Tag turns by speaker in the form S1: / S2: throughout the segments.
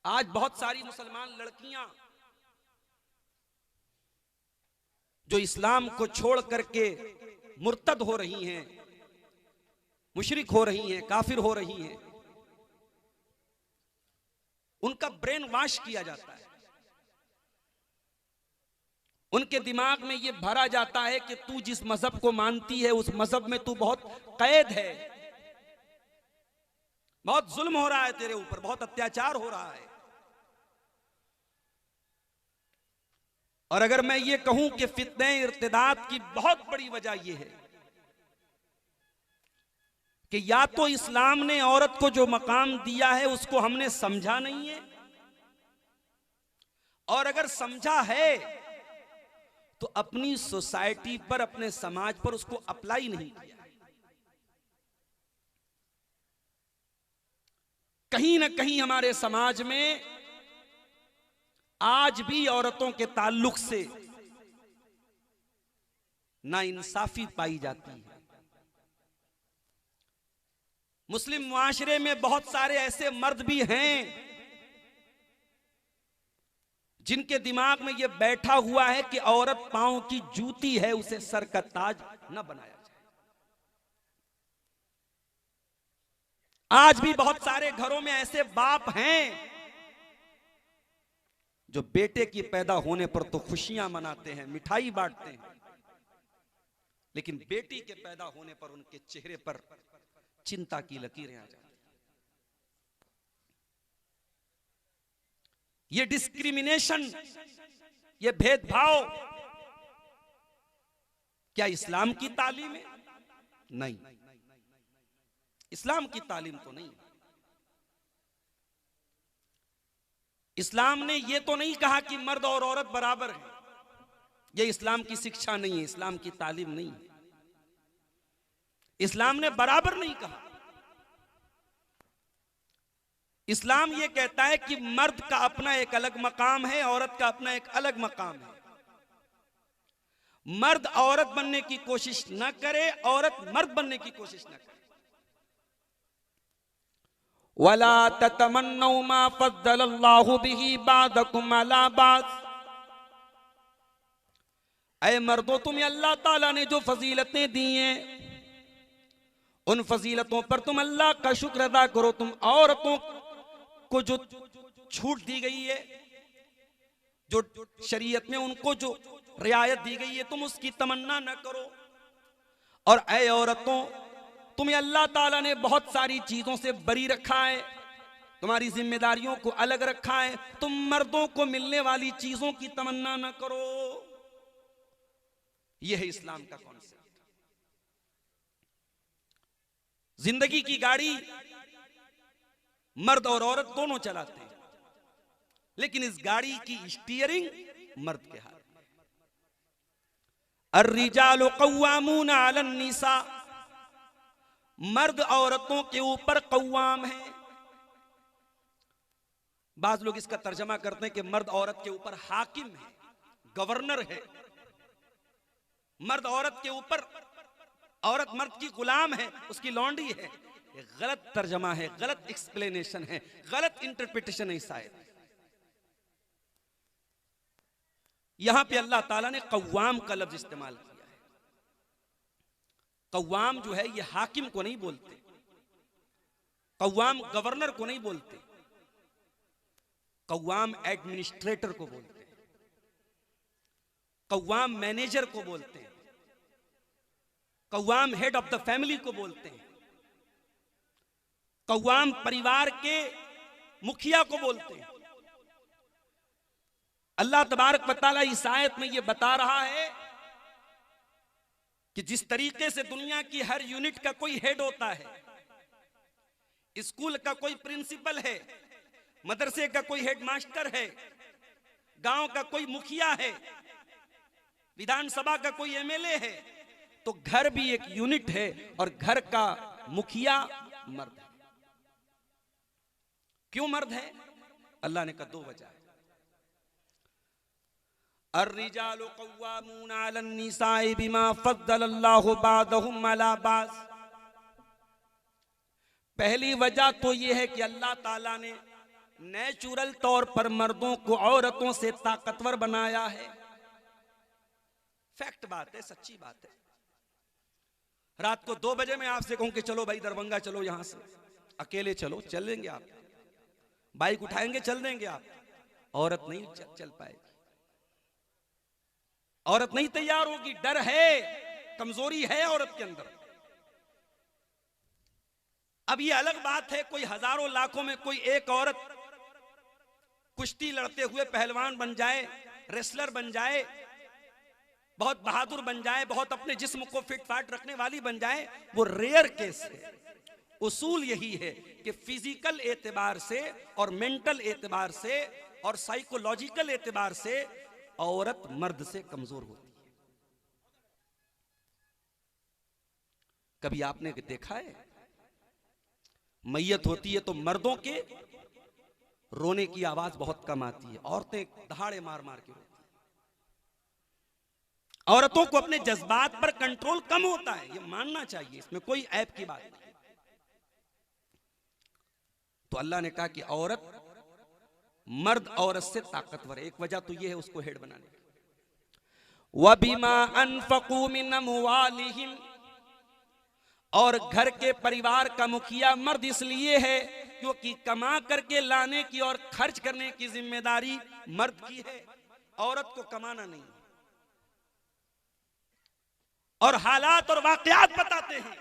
S1: आज बहुत सारी मुसलमान लड़कियां जो इस्लाम को छोड़ करके मुर्तद हो रही हैं, मुशरिक हो रही हैं, काफिर हो रही हैं, उनका ब्रेन वॉश किया जाता है। उनके दिमाग में यह भरा जाता है कि तू जिस मजहब को मानती है उस मजहब में तू बहुत कैद है, बहुत जुल्म हो रहा है तेरे ऊपर, बहुत अत्याचार हो रहा है। और अगर मैं ये कहूं कि फित्ने इर्तिदाद की बहुत बड़ी वजह यह है कि या तो इस्लाम ने औरत को जो मकाम दिया है उसको हमने समझा नहीं है, और अगर समझा है तो अपनी सोसाइटी पर, अपने समाज पर उसको अप्लाई नहीं किया है। कहीं ना कहीं हमारे समाज में आज भी औरतों के ताल्लुक से नाइंसाफी पाई जाती है। मुस्लिम मुआशरे में बहुत सारे ऐसे मर्द भी हैं जिनके दिमाग में यह बैठा हुआ है कि औरत पांव की जूती है, उसे सर का ताज न बनाया जाए। आज भी बहुत सारे घरों में ऐसे बाप हैं जो बेटे की पैदा होने पर तो खुशियां मनाते हैं, मिठाई बांटते हैं, लेकिन बेटी के पैदा होने पर उनके चेहरे पर चिंता की लकीरें आ जाती हैं। ये डिस्क्रिमिनेशन, ये भेदभाव क्या इस्लाम की तालीम है? नहीं, इस्लाम की तालीम तो नहीं। इस्लाम ने यह तो नहीं कहा कि मर्द और औरत बराबर है, यह इस्लाम की शिक्षा नहीं है, इस्लाम की तालीम नहीं है। इस्लाम ने बराबर नहीं कहा। इस्लाम यह कहता है कि मर्द का अपना एक अलग मकाम है, औरत का अपना एक अलग मकाम है। मर्द औरत बनने की कोशिश न करे, औरत मर्द बनने की कोशिश न करे। वला ततमन्नौ मा फद्दलल्लाहु बिही बादकुम अला बाद। ऐ मर्दों, तुम्हें अल्लाह ताला ने जो फजीलतें दी हैं उन फजीलतों पर तुम अल्लाह का शुक्र अदा करो। तुम औरतों को जो छूट दी गई है, जो शरीयत में उनको जो रियायत दी गई है, तुम उसकी तमन्ना न करो। और ऐ औरतों, तुम्हें अल्लाह ताला ने बहुत सारी चीजों से बरी रखा है, तुम्हारी जिम्मेदारियों को अलग रखा है। तुम मर्दों को मिलने वाली चीजों की तमन्ना न करो। यह है इस्लाम का कॉन्सेप्ट। जिंदगी की गाड़ी मर्द और औरत दोनों चलाते हैं, लेकिन इस गाड़ी की स्टीयरिंग मर्द के हाथ में। अर्रिजालु कव्वामूना अलन निसा, मर्द औरतों के ऊपर कव्वाम है। बाज लोग इसका तर्जमा करते हैं कि मर्द औरत के ऊपर हाकिम है, गवर्नर है। मर्द औरत के ऊपर, औरत मर्द की गुलाम है, उसकी लौंडी है। ये गलत तर्जमा है, गलत एक्सप्लेनेशन है, गलत इंटरप्रिटेशन है। शायद यहां पे अल्लाह ताला ने कव्वाम का लफ्ज इस्तेमाल किया है। कव्वाम जो है ये हाकिम को नहीं बोलते, कव्वाम गवर्नर को नहीं बोलते, कव्वाम एडमिनिस्ट्रेटर को बोलते हैं, कव्वाम मैनेजर को बोलते हैं, कव्वाम हेड ऑफ द फैमिली को बोलते हैं, कव्वाम परिवार के मुखिया को बोलते हैं। अल्लाह तबारक व तआला इस आयत में यह बता रहा है कि जिस तरीके से दुनिया की हर यूनिट का कोई हेड होता है, स्कूल का कोई प्रिंसिपल है, मदरसे का कोई हेडमास्टर है, गांव का कोई मुखिया है, विधानसभा का कोई एमएलए है, तो घर भी एक यूनिट है और घर का मुखिया मर्द है। क्यों मर्द है? अल्लाह ने कहा दो वजह है। अर्रिजालु कव्वामूना अलन निसाई बिमा फद्दलल्लाहु बादहुम अला बाद। पहली वजह तो यह है कि अल्लाह ताला ने नेचुरल तौर पर मर्दों को औरतों से ताकतवर बनाया है। फैक्ट बात है, सच्ची बात है। रात को 2 बजे मैं आपसे कहूं कि चलो भाई दरभंगा चलो, यहां से अकेले चलो, चल देंगे आप, बाइक उठाएंगे चल देंगे आप, औरत नहीं चल पाएगी, औरत नहीं तैयार होगी, डर है, कमजोरी है औरत के अंदर। अब ये अलग बात है कोई हजारों लाखों में कोई एक औरत कुश्ती लड़ते हुए पहलवान बन जाए, रेसलर बन जाए, बहुत बहादुर बन जाए, बहुत अपने जिस्म को फिट फाट रखने वाली बन जाए, वो रेयर केस है। उसूल यही है कि फिजिकल एतबार से और मेंटल एतबार से और साइकोलॉजिकल एतबार से औरत मर्द से कमजोर होती है। कभी आपने देखा है मैयत होती है तो मर्दों के रोने की आवाज बहुत कम आती है, औरतें दहाड़े मार मार के रोती हैं। औरतों को अपने जज्बात पर कंट्रोल कम होता है, ये मानना चाहिए, इसमें कोई ऐब की बात नहीं। तो अल्लाह ने कहा कि औरत मर्द औरत से ताकतवर है। एक वजह तो यह है उसको हेड बनाने की। वबिमा अनफकू मिन अमवालिहिम, और घर के परिवार का मुखिया मर्द इसलिए है क्योंकि कमा करके लाने की और खर्च करने की जिम्मेदारी मर्द की है, औरत को कमाना नहीं। और हालात और वाकयात बताते हैं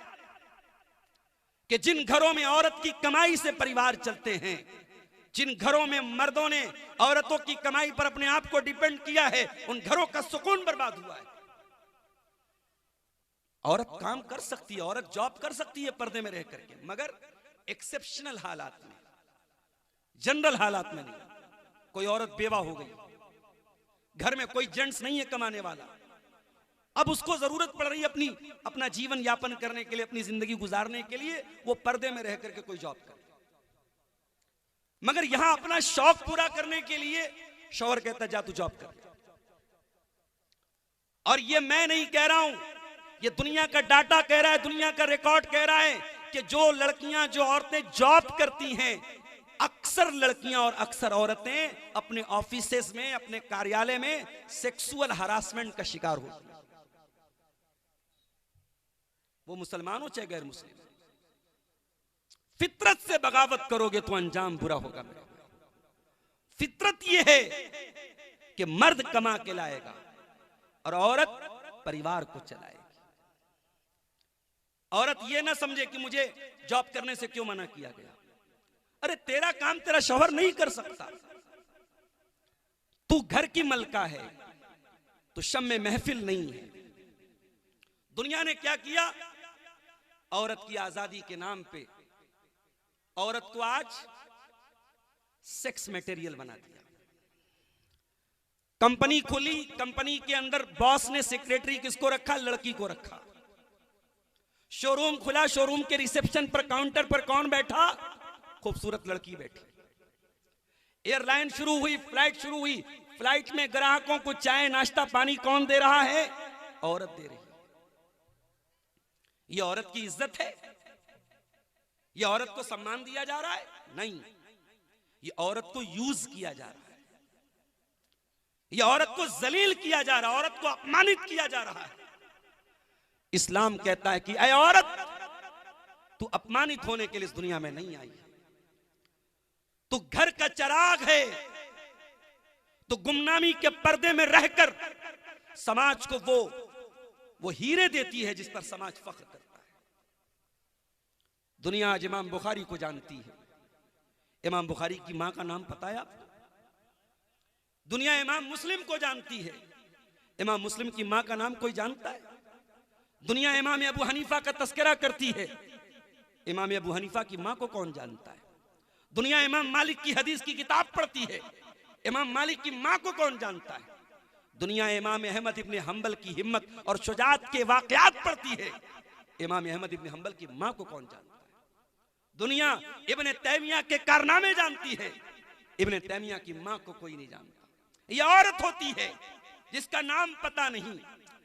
S1: कि जिन घरों में औरत की कमाई से परिवार चलते हैं, जिन घरों में मर्दों ने औरतों की कमाई पर अपने आप को डिपेंड किया है, उन घरों का सुकून बर्बाद हुआ है। औरत काम कर सकती है, औरत जॉब कर सकती है पर्दे में रह करके, मगर एक्सेप्शनल हालात में, जनरल हालात में नहीं। कोई औरत बेवा हो गई, घर में कोई जेंट्स नहीं है कमाने वाला, अब उसको जरूरत पड़ रही है अपना जीवन यापन करने के लिए, अपनी जिंदगी गुजारने के लिए, वो पर्दे में रह करके कोई जॉब करे। मगर यहां अपना शौक पूरा करने के लिए शौहर कहता जा तू जॉब कर। और ये मैं नहीं कह रहा हूं, ये दुनिया का डाटा कह रहा है, दुनिया का रिकॉर्ड कह रहा है कि जो लड़कियां, जो औरतें जॉब करती हैं, अक्सर लड़कियां और अक्सर औरतें अपने ऑफिसेस में, अपने कार्यालय में सेक्सुअल हरासमेंट का शिकार होती हैं। वो मुसलमान हो चाहे गैर मुस्लिम। फितरत से बगावत करोगे तो अंजाम बुरा होगा मेरे। फितरत ये है कि मर्द कमा के लाएगा और औरत परिवार को चलाएगी। औरत ये ना समझे कि मुझे जॉब करने से क्यों मना किया गया। अरे तेरा काम तेरा शौहर नहीं कर सकता, तू घर की मलका है, तो शम्मे महफिल नहीं है। दुनिया ने क्या किया, औरत की आजादी के नाम पे औरत को आज सेक्स मटेरियल बना दिया। कंपनी खुली, कंपनी के अंदर बॉस ने सेक्रेटरी किसको रखा, लड़की को रखा। शोरूम खुला, शोरूम के रिसेप्शन पर, काउंटर पर कौन बैठा, खूबसूरत लड़की बैठी। एयरलाइन शुरू हुई, फ्लाइट शुरू हुई, फ्लाइट में ग्राहकों को चाय नाश्ता पानी कौन दे रहा है, औरत दे रही है। ये औरत की इज्जत है, ये औरत को सम्मान दिया जा रहा है, नहीं, ये औरत को यूज किया जा रहा है, ये औरत को जलील किया जा रहा है, औरत को अपमानित किया जा रहा है। इस्लाम कहता है कि ऐ औरत, तू अपमानित होने के लिए इस दुनिया में नहीं आई है, तू घर का चिराग है, तो गुमनामी के पर्दे में रहकर समाज को वो हीरे देती है जिस पर समाज फख्र करता है। दुनिया आज इमाम बुखारी को जानती है। इमाम बुखारी की मां का नाम पता है आपको? दुनिया इमाम मुस्लिम को जानती है। इमाम मुस्लिम की मां का नाम कोई जानता है? दुनिया इमाम अबू हनीफा का तस्करा करती है। इमाम अबू हनीफा की मां को कौन जानता है? दुनिया इमाम मालिक की हदीस की किताब पढ़ती है। इमाम मालिक की मां को कौन जानता है? दुनिया इमाम अहमद इब्ने हंबल की हिम्मत और शुजाअत के वाकयात पढ़ती है। इमाम अहमद इब्ने हंबल की मां को कौन जानता है? दुनिया इब्ने तैमिया के कारनामे जानती है। इब्ने तैमिया की मां को कोई नहीं जानता। यह औरत होती है जिसका नाम पता नहीं,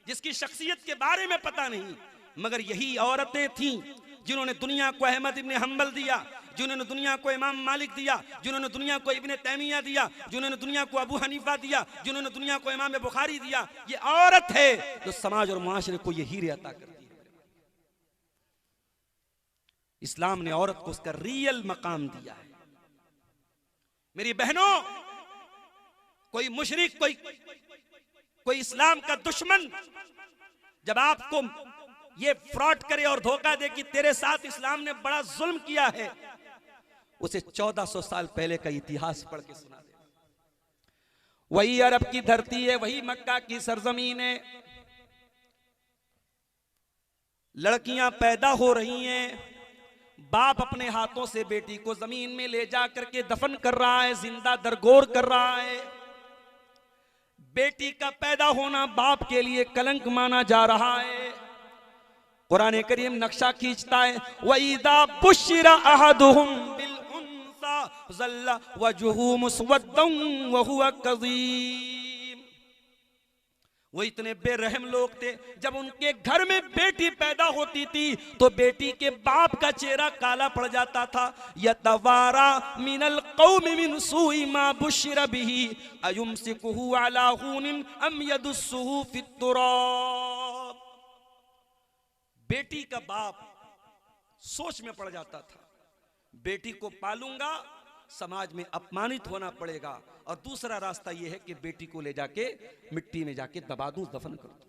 S1: जिसकी शख्सियत के बारे में पता नहीं, मगर यही औरतें थीं जिन्होंने दुनिया को अहमद इब्ने हंबल दिया, जिन्होंने दुनिया को इमाम मालिक दिया, जिन्होंने दुनिया को इब्ने तैमिया दिया, जिन्होंने दुनिया को अबू हनीफा दिया, जिन्होंने दुनिया को इमाम बुखारी दिया, ये औरत है जो समाज और मुआशरे को ये हीरे अता करती है। इस्लाम ने औरत को उसका रियल मकाम दिया है। मेरी बहनों, कोई मुशरिक, कोई इस्लाम का दुश्मन जब आपको ये फ्रॉड करे और धोखा दे कि तेरे साथ इस्लाम ने बड़ा जुल्म किया है, उसे 1400 साल पहले का इतिहास पढ़ के सुना दे। वही अरब की धरती है, वही मक्का की सरजमीन है। लड़कियां पैदा हो रही हैं, बाप अपने हाथों से बेटी को जमीन में ले जा करके दफन कर रहा है, जिंदा दरगोर कर रहा है। बेटी का पैदा होना बाप के लिए कलंक माना जा रहा है। कुरान करीम नक्शा खींचता है, वइदा बुश्शिरा अहदुहुम बिल उन्सा ज़ल्ला वजहु मुस्वद्दन व हुवा कज़ीम। वो इतने बेरहम लोग थे, जब उनके घर में बेटी पैदा होती थी तो बेटी के बाप का चेहरा काला पड़ जाता था। यतवारा मिनल कौमि मिन सूइ मा बुश्शिरा बिही अयुमसिकुहु अला हूनिन अम यदुस्सुहु फित तुराब। बेटी का बाप सोच में पड़ जाता था, बेटी को पालूंगा, समाज में अपमानित होना पड़ेगा, और दूसरा रास्ता यह है कि बेटी को ले जाके मिट्टी में जाके दबा दूं, दफन कर दूं।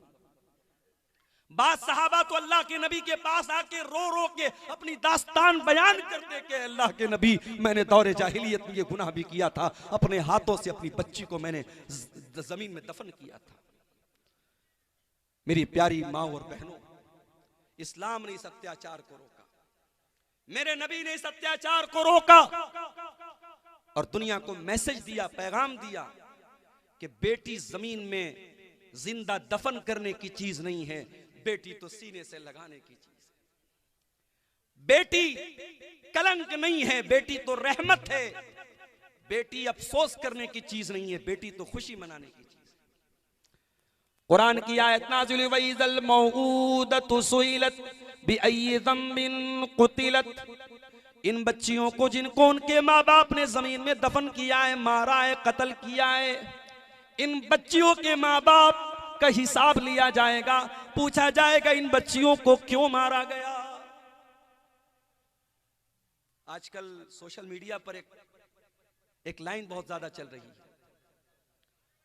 S1: बाद सहाबा तो अल्लाह के नबी के पास आके रो रो के अपनी दास्तान बयान करते कि अल्लाह के नबी, मैंने दौरे जाहिलियत में ये गुनाह भी किया था, अपने हाथों से अपनी बच्ची को मैंने जमीन में दफन किया था। मेरी प्यारी माँ और बहनों, इस्लाम ने इस अत्याचार को रोका, मेरे नबी ने इस अत्याचार को रोका और दुनिया को मैसेज दिया, पैगाम दिया कि बेटी जमीन में जिंदा दफन करने की चीज नहीं है, बेटी तो सीने से लगाने की चीज है। बेटी कलंक नहीं है, बेटी तो रहमत है। बेटी अफसोस करने की चीज नहीं है, बेटी तो खुशी मनाने की चीज है। कुरान की आयत नाज़िल हुई, वइज़ल मौऊदतु सुइलत बिअय्यि ज़ंबिन क़ुतिलत। इन बच्चियों को जिनको उनके माँ बाप ने जमीन में दफन किया है, मारा है, कत्ल किया है, इन बच्चियों के माँ बाप का हिसाब लिया जाएगा, पूछा जाएगा इन बच्चियों को क्यों मारा गया। आजकल सोशल मीडिया पर एक लाइन बहुत ज्यादा चल रही है,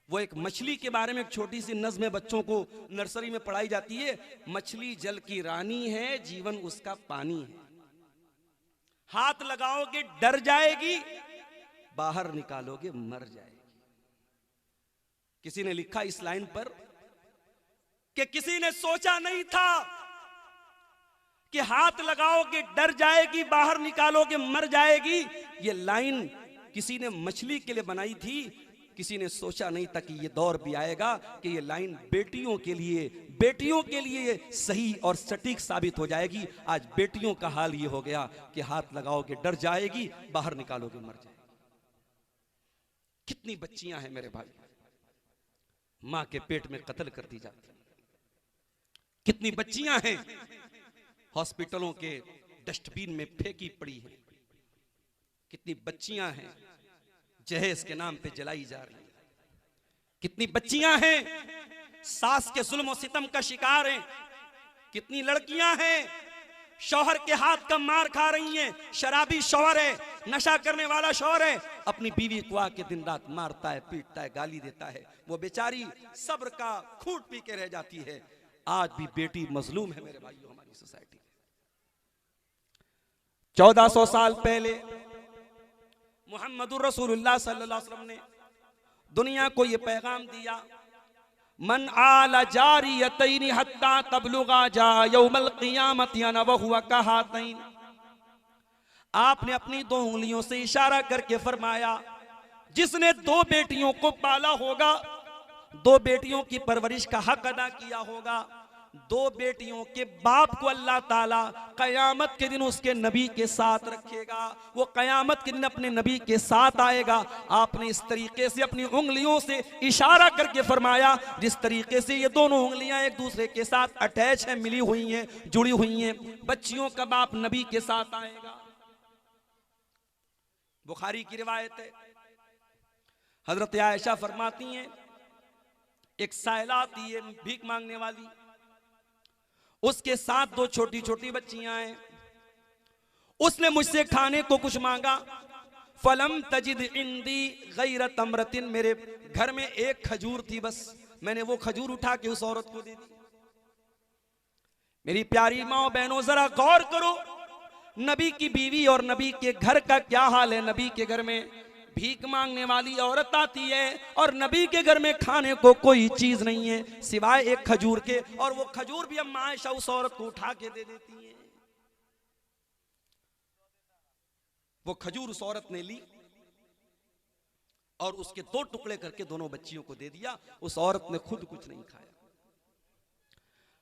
S1: वो एक मछली के बारे में एक छोटी सी नज़्म बच्चों को नर्सरी में पढ़ाई जाती है। मछली जल की रानी है, जीवन उसका पानी है, हाथ लगाओगे डर जाएगी, बाहर निकालोगे मर जाएगी। किसी ने लिखा इस लाइन पर कि किसी ने सोचा नहीं था कि हाथ लगाओगे डर जाएगी, बाहर निकालोगे मर जाएगी। ये लाइन किसी ने मछली के लिए बनाई थी, किसी ने सोचा नहीं था कि ये दौर भी आएगा कि ये लाइन बेटियों के लिए सही और सटीक साबित हो जाएगी। आज बेटियों का हाल ये हो गया कि हाथ लगाओगे डर जाएगी, बाहर निकालोगे मर जाएगी। कितनी बच्चियां हैं मेरे भाई, मां के पेट में कत्ल कर दी जाती है। कितनी बच्चियां हैं हॉस्पिटलों के डस्टबिन में फेंकी पड़ी हैं। कितनी बच्चियां हैं जहेज के नाम पे जलाई जा रही है। कितनी बच्चियां हैं सास के जुल्म और सितम का शिकार हैं। कितनी लड़कियां हैं शौहर के हाथ का मार खा रही हैं। शराबी शौहर है, नशा करने वाला शौहर है, अपनी बीवी को आके दिन रात मारता है, पीटता है, गाली देता है, वो बेचारी सब्र का खूंट पी के रह जाती है। आज भी बेटी मजलूम है मेरे भाइयों हमारी सोसाइटी में। 1400 साल पहले मुहम्मदुर रसूलुल्लाह सल्लल्लाहु अलैहि वसल्लम ने दुनिया को यह पैगाम दिया, मन आला जारियतैन हत्ता तबलुगा जा यौमल क़ियामत अना व हुवा कहातैन। आपने अपनी 2 उंगलियों से इशारा करके फरमाया, जिसने 2 बेटियों को पाला होगा, 2 बेटियों की परवरिश का हक अदा किया होगा, 2 बेटियों के बाप को अल्लाह ताला कयामत के दिन उसके नबी के साथ रखेगा। वो कयामत के दिन अपने नबी के साथ आएगा। आपने इस तरीके से अपनी उंगलियों से इशारा करके फरमाया, जिस तरीके से ये दोनों उंगलियां एक दूसरे के साथ अटैच हैं, मिली हुई हैं, जुड़ी हुई हैं। बच्चियों का बाप नबी के साथ आएगा। बुखारी की रिवायत है, हजरत आयशा फरमाती हैं एक साइला आती है भीख मांगने वाली, उसके साथ दो छोटी छोटी बच्चियां हैं। उसने मुझसे खाने को कुछ मांगा, फलम तजिद इंदी गैर तमरतिन, मेरे घर में एक खजूर थी, बस मैंने वो खजूर उठा के उस औरत को दे दी। मेरी प्यारी माओ बहनों, जरा गौर करो, नबी की बीवी और नबी के घर का क्या हाल है। नबी के घर में भीख मांगने वाली औरत आती है और नबी के घर में खाने को कोई चीज नहीं है सिवाय एक खजूर के, और वो खजूर भी अम्मा आयशा उस औरत को उठा के दे देती है। वो खजूर उस औरत ने ली और उसके दो टुकड़े करके दोनों बच्चियों को दे दिया। उस औरत ने खुद कुछ नहीं खाया।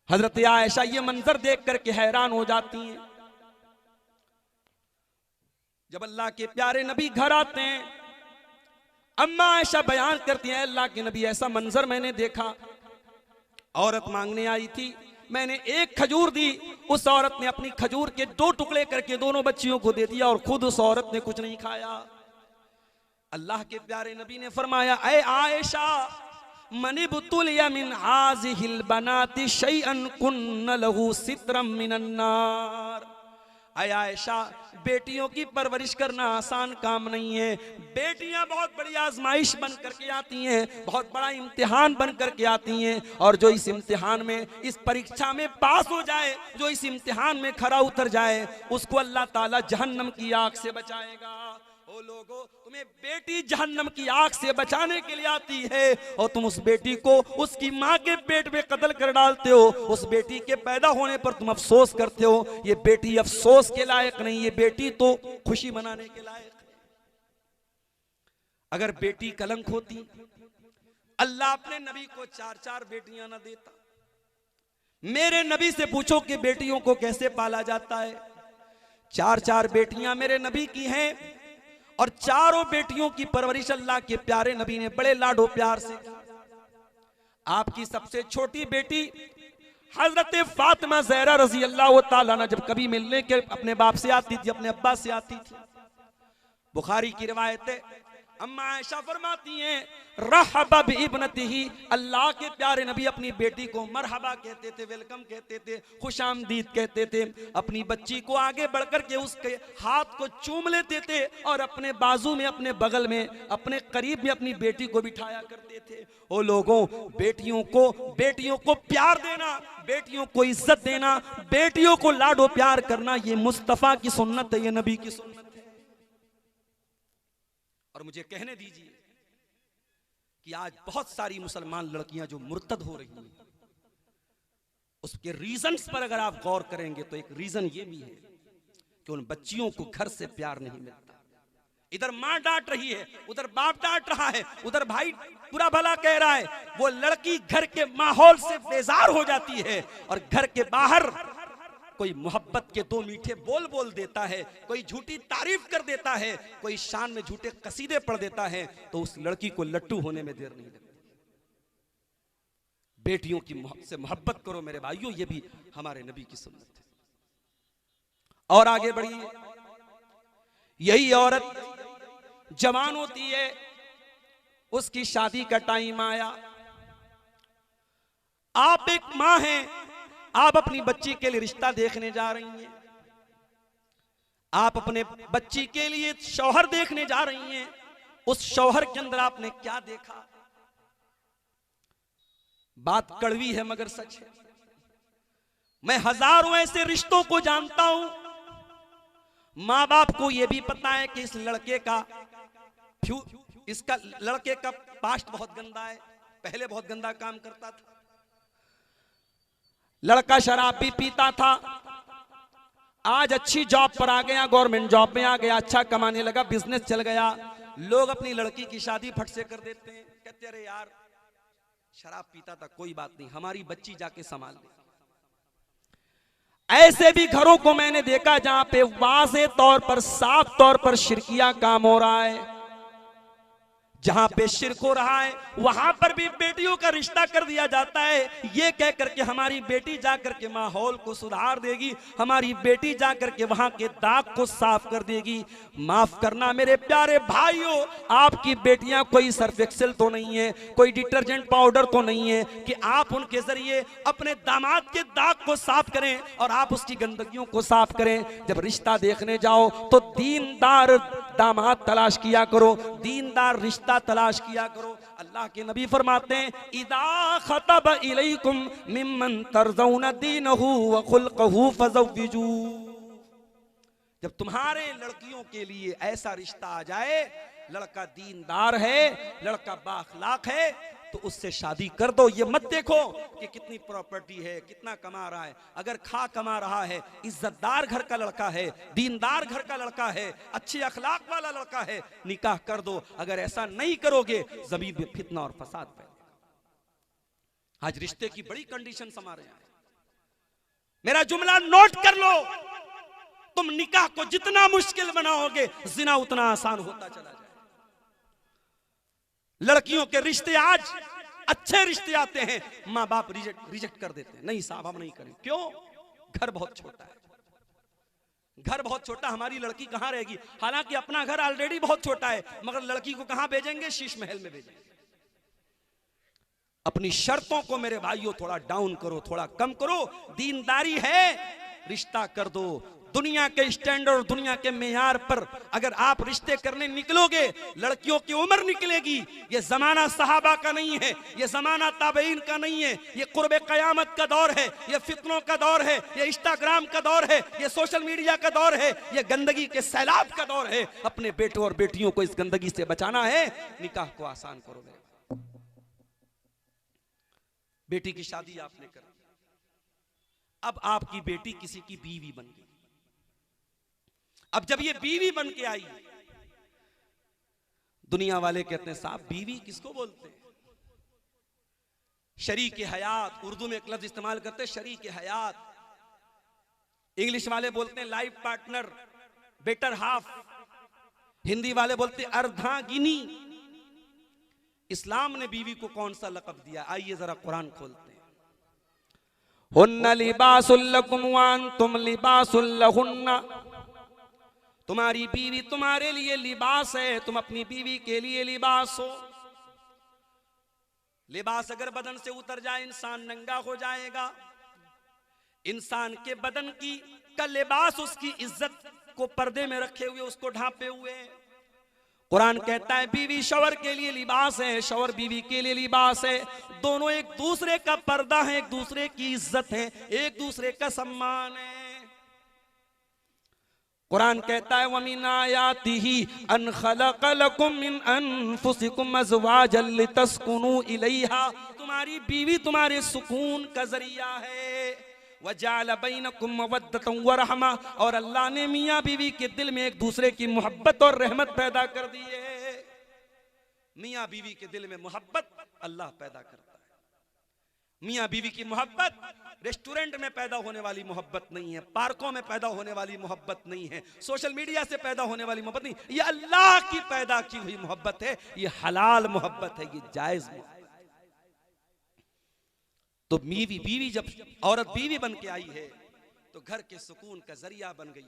S1: हजरत आयशा ये मंजर देख करके हैरान हो जाती हैं। जब अल्लाह के प्यारे नबी घर आते हैं, अम्मा आयशा बयान करती हैं, अल्लाह के नबी ऐसा मंजर मैंने देखा, औरत मांगने आई थी, मैंने एक खजूर दी, उस औरत ने अपनी खजूर के दो टुकड़े करके दोनों बच्चियों को दे दिया और खुद उस औरत ने कुछ नहीं खाया। अल्लाह के प्यारे नबी ने फरमाया, ऐ आयशा मनिबतुलिया मिन हाज़िहिल बनाति शैअन कुन्न लहू सित्रम मिनन नार। ऐ आयशा, बेटियों की परवरिश करना आसान काम नहीं है। बेटियां बहुत बड़ी आजमाइश बन करके आती हैं, बहुत बड़ा इम्तिहान बन करके आती हैं, और जो इस इम्तिहान में, इस परीक्षा में पास हो जाए, जो इस इम्तिहान में खरा उतर जाए, उसको अल्लाह ताला जहन्नम की आग से बचाएगा। ओ लोगो, तुम्हें बेटी जहन्नम की आग से बचाने के लिए आती है और तुम उस बेटी को उसकी माँ के पेट में कत्ल कर डालते हो। उस बेटी के पैदा होने पर तुम अफसोस करते हो। ये बेटी अफसोस के लायक नहीं, ये बेटी तो खुशी मनाने के लायक है। अगर बेटी कलंक होती, अल्लाह अपने नबी को 4-4 बेटियां ना देता। मेरे नबी से पूछो कि बेटियों को कैसे पाला जाता है। 4-4 बेटियां मेरे नबी की हैं और चारों बेटियों की परवरिश अल्लाह के प्यारे नबी ने बड़े लाडो प्यार से की। आपकी सबसे छोटी बेटी हजरत फातिमा ज़हरा रजी अल्लाह ताला अन्हा जब कभी मिलने के अपने बाप से आती थी, अपने अब्बा से आती थी, बुखारी की रिवायत है, अम्मा आयशा फरमाती हैं, रहबा बिइब्नतिही, अल्लाह के प्यारे नबी अपनी बेटी को मरहबा कहते थे, वेलकम कहते थे, खुशामदीद कहते थे। अपनी बच्ची को आगे बढ़कर के उसके हाथ को चूम लेते थे और अपने बाजू में, अपने बगल में, अपने करीब में अपनी बेटी को बिठाया करते थे। ओ लोगों, बेटियों को प्यार देना, बेटियों को इज्जत देना, बेटियों को लाडो प्यार करना, ये मुस्तफा की सुन्नत है, ये नबी की सुन्नत है। और मुझे कहने दीजिए कि आज बहुत सारी मुसलमान लड़कियां जो मुर्तद हो रही हैं, उसके रीजंस पर अगर आप गौर करेंगे तो एक रीजन ये भी है कि उन बच्चियों को घर से प्यार नहीं मिलता। इधर मां डांट रही है, उधर बाप डांट रहा है, उधर भाई बुरा भला कह रहा है, वो लड़की घर के माहौल से बेजार हो जाती है और घर के बाहर कोई मोहब्बत के 2 मीठे बोल बोल देता है, कोई झूठी तारीफ कर देता है, कोई शान में झूठे कसीदे पढ़ देता है, तो उस लड़की को लट्टू होने में देर नहीं लगती। बेटियों की से मोहब्बत करो मेरे भाइयों, ये भी हमारे नबी की सुन्नत है। और आगे बढ़िए, यही औरत जवान होती है, उसकी शादी का टाइम आया, आप एक मां हैं, आप अपनी बच्ची के लिए रिश्ता देखने जा रही हैं, आप अपने बच्ची के लिए शौहर देखने जा रही हैं। उस शौहर के अंदर आपने क्या देखा? बात कड़वी है मगर सच है। मैं हजारों ऐसे रिश्तों को जानता हूं, मां बाप को यह भी पता है कि इस लड़के का पास्ट बहुत गंदा है, पहले बहुत गंदा काम करता था, लड़का शराब भी पीता था, आज अच्छी जॉब पर आ गया, गवर्नमेंट जॉब में आ गया, अच्छा कमाने लगा, बिजनेस चल गया। लोग अपनी लड़की की शादी फट से कर देते हैं, कहते अरे यार शराब पीता था, कोई बात नहीं, हमारी बच्ची जाके संभाल ले। ऐसे भी घरों को मैंने देखा जहां पे वाज़े तौर पर, साफ तौर पर शिरकिया काम हो रहा है, जहां पे शिर्क हो रहा है वहां पर भी बेटियों का रिश्ता कर दिया जाता है, ये कह करके हमारी बेटी जाकर के माहौल को सुधार देगी, हमारी बेटी जाकर के वहां के दाग को साफ कर देगी। माफ करना मेरे प्यारे भाइयों, आपकी बेटियां कोई सर्फ एक्सेल तो नहीं है, कोई डिटर्जेंट पाउडर तो नहीं है कि आप उनके जरिए अपने दामाद के दाग को साफ करें और आप उसकी गंदगियों को साफ करें। जब रिश्ता देखने जाओ तो दीनदार दामाद तलाश किया करो, दीनदार रिश्ता तलाश किया करो। अल्लाह के नबी फरमाते हैं, इदा खतब इलैकुम मिम्मन तरज़ौना दीनहु व खुल्क़हु फज़व्विजू। जब तुम्हारे लड़कियों के लिए ऐसा रिश्ता आ जाए, लड़का दीनदार है, लड़का बाअखलाक है, तो उससे शादी कर दो। ये मत देखो कि कितनी प्रॉपर्टी है, कितना कमा रहा है। अगर खा कमा रहा है, इज्जतदार घर का लड़का है, दीनदार घर का लड़का है, अच्छे अखलाक वाला लड़का है, निकाह कर दो। अगर ऐसा नहीं करोगे जमीन में फितना और फसाद फैलेगा। आज रिश्ते की बड़ी कंडीशन हमारे यहाँ है। मेरा जुमला नोट कर लो, तुम निकाह को जितना मुश्किल बनाओगे जिना उतना आसान होता चला जाए। लड़कियों के रिश्ते आज अच्छे रिश्ते आते हैं, माँ बाप रिजेक्ट कर देते हैं, नहीं साहब हम नहीं करें। क्यों? घर बहुत छोटा है, घर बहुत छोटा, हमारी लड़की कहां रहेगी। हालांकि अपना घर ऑलरेडी बहुत छोटा है, मगर लड़की को कहां भेजेंगे? शीश महल में भेजेंगे। अपनी शर्तों को मेरे भाइयों थोड़ा डाउन करो, थोड़ा कम करो। दीनदारी है, रिश्ता कर दो। दुनिया के स्टैंडर्ड, दुनिया के मेयार पर अगर आप रिश्ते करने निकलोगे, लड़कियों की उम्र निकलेगी। ये जमाना सहाबा का नहीं है, ये जमाना ताबईन का नहीं है, ये कुर्बे कयामत का दौर है, ये फितनों का दौर है, ये इंस्टाग्राम का दौर है, ये सोशल मीडिया का दौर है, ये गंदगी के सैलाब का दौर है। अपने बेटों और बेटियों को इस गंदगी से बचाना है, निकाह को आसान करो। बेटी की शादी आपने कर दी, अब आपकी बेटी किसी की बीवी बन गई। अब जब ये बीवी बन के आई, दुनिया वाले कहते हैं साहब बीवी किसको बोलते हैं? शरीक हयात, उर्दू में एक लफ्ज इस्तेमाल करते हैं शरीक हयात। इंग्लिश वाले बोलते हैं life partner, better half. Hindi वाले बोलते हैं अर्धांगिनी। इस्लाम ने बीवी को कौन सा लक़ब दिया? आइए जरा कुरान खोलते हैं। हुन्ना लिबासुल लकुम व अंतुम लिबासुल लहुन्ना। तुम्हारी बीवी तुम्हारे लिए लिबास है, तुम अपनी बीवी के लिए लिबास हो। लिबास अगर बदन से उतर जाए इंसान नंगा हो जाएगा। इंसान के बदन की का लिबास उसकी इज्जत को पर्दे में रखे हुए, उसको ढांपे हुए। कुरान कहता है बीवी शौहर के लिए लिबास है, शौहर बीवी के लिए लिबास है। दोनों एक दूसरे का पर्दा है, एक दूसरे की इज्जत है, एक दूसरे का सम्मान है। कुरान कहता है वमिन आयातिही अन खलक़ लकुम मिन अनफुसिकुम अज़वाजन लितस्कुनू इलैहा। तुम्हारी बीवी तुम्हारे सुकून का जरिया है। वजअल बैनकुम मवद्दतन व रहमा, और अल्लाह ने मियाँ बीवी के दिल में एक दूसरे की मोहब्बत और रहमत पैदा कर दी है। मियाँ बीवी के दिल में मोहब्बत अल्लाह पैदा करता है। मियाँ बीवी की मोहब्बत रेस्टोरेंट में पैदा होने वाली मोहब्बत नहीं है, पार्कों में पैदा होने वाली मोहब्बत नहीं है, सोशल मीडिया से पैदा होने वाली मोहब्बत नहीं, ये अल्लाह की पैदा की हुई मोहब्बत है, ये हलाल मोहब्बत है, ये जायज मोहब्बत। तो बीवी जब औरत बीवी बन के आई है तो घर के सुकून का जरिया बन गई।